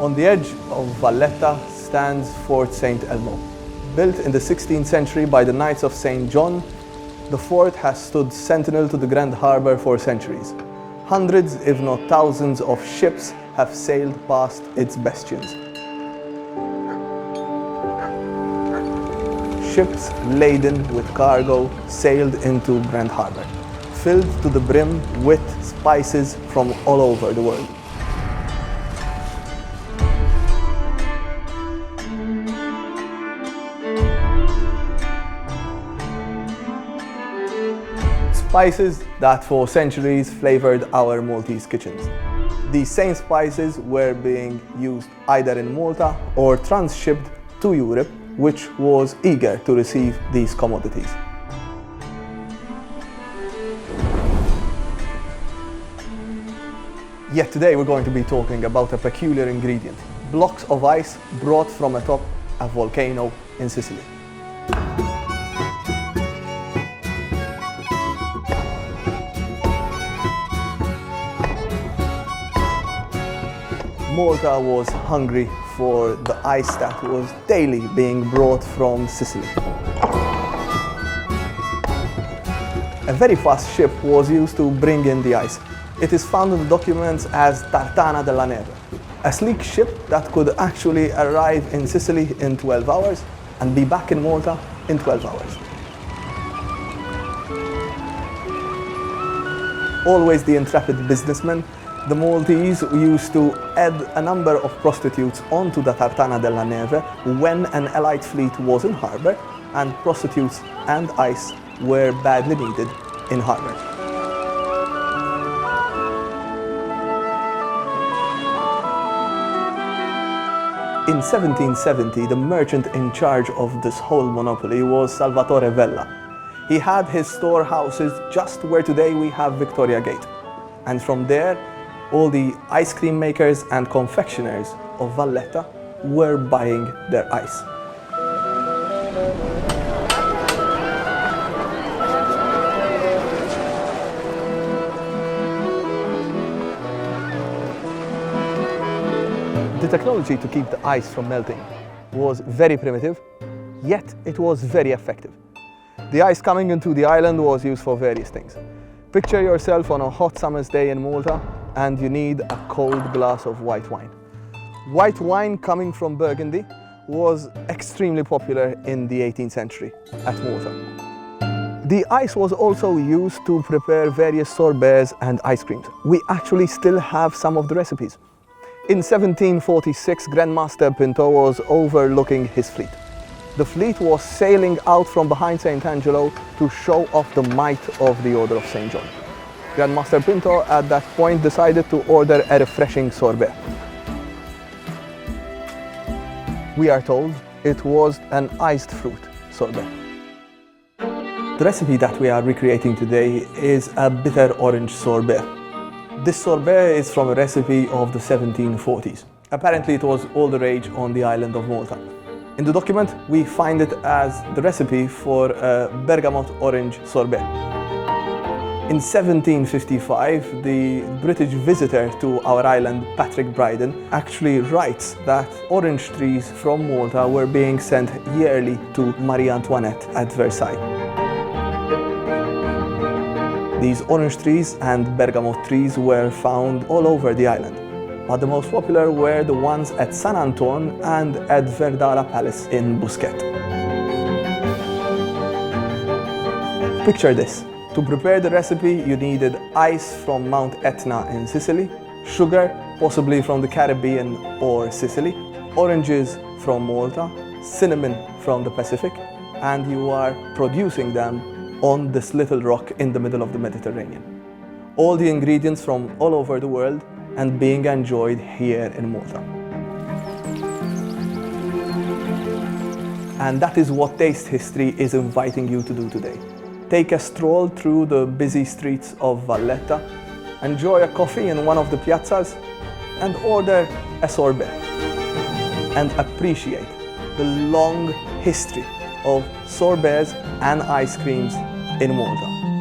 On the edge of Valletta stands Fort St. Elmo. Built in the 16th century by the Knights of St. John, the fort has stood sentinel to the Grand Harbour for centuries. Hundreds, if not thousands, of ships have sailed past its bastions. Ships laden with cargo sailed into Grand Harbour, filled to the brim with spices from all over the world. Spices that for centuries flavored our Maltese kitchens. These same spices were being used either in Malta or transshipped to Europe, which was eager to receive these commodities. Yet today we're going to be talking about a peculiar ingredient, blocks of ice brought from atop a volcano in Sicily. Malta was hungry for the ice that was daily being brought from Sicily. A very fast ship was used to bring in the ice. It is found in the documents as Tartana della Neve, a sleek ship that could actually arrive in Sicily in 12 hours and be back in Malta in 12 hours. Always the intrepid businessman, the Maltese used to add a number of prostitutes onto the Tartana della Neve when an Allied fleet was in harbour, and prostitutes and ice were badly needed in harbour. In 1770, the merchant in charge of this whole monopoly was Salvatore Vella. He had his storehouses just where today we have Victoria Gate, and from there all the ice cream makers and confectioners of Valletta were buying their ice. The technology to keep the ice from melting was very primitive, yet it was very effective. The ice coming into the island was used for various things. Picture yourself on a hot summer's day in Malta, and you need a cold glass of white wine. White wine coming from Burgundy was extremely popular in the 18th century at Malta. The ice was also used to prepare various sorbets and ice creams. We actually still have some of the recipes. In 1746, Grandmaster Pinto was overlooking his fleet. The fleet was sailing out from behind St. Angelo to show off the might of the Order of St. John. Grandmaster Pinto at that point decided to order a refreshing sorbet. We are told it was an iced fruit sorbet. The recipe that we are recreating today is a bitter orange sorbet. This sorbet is from a recipe of the 1740s. Apparently it was all the rage on the island of Malta. In the document we find it as the recipe for a Bergamot orange sorbet. In 1755, the British visitor to our island, Patrick Bryden, actually writes that orange trees from Malta were being sent yearly to Marie Antoinette at Versailles. These orange trees and bergamot trees were found all over the island, but the most popular were the ones at San Anton and at Verdala Palace in Busquet. Picture this. To prepare the recipe, you needed ice from Mount Etna in Sicily, sugar, possibly from the Caribbean or Sicily, oranges from Malta, cinnamon from the Pacific, and you are producing them on this little rock in the middle of the Mediterranean. All the ingredients from all over the world and being enjoyed here in Malta. And that is what Taste History is inviting you to do today. Take a stroll through the busy streets of Valletta, enjoy a coffee in one of the piazzas, and order a sorbet, and appreciate the long history of sorbets and ice creams in Malta.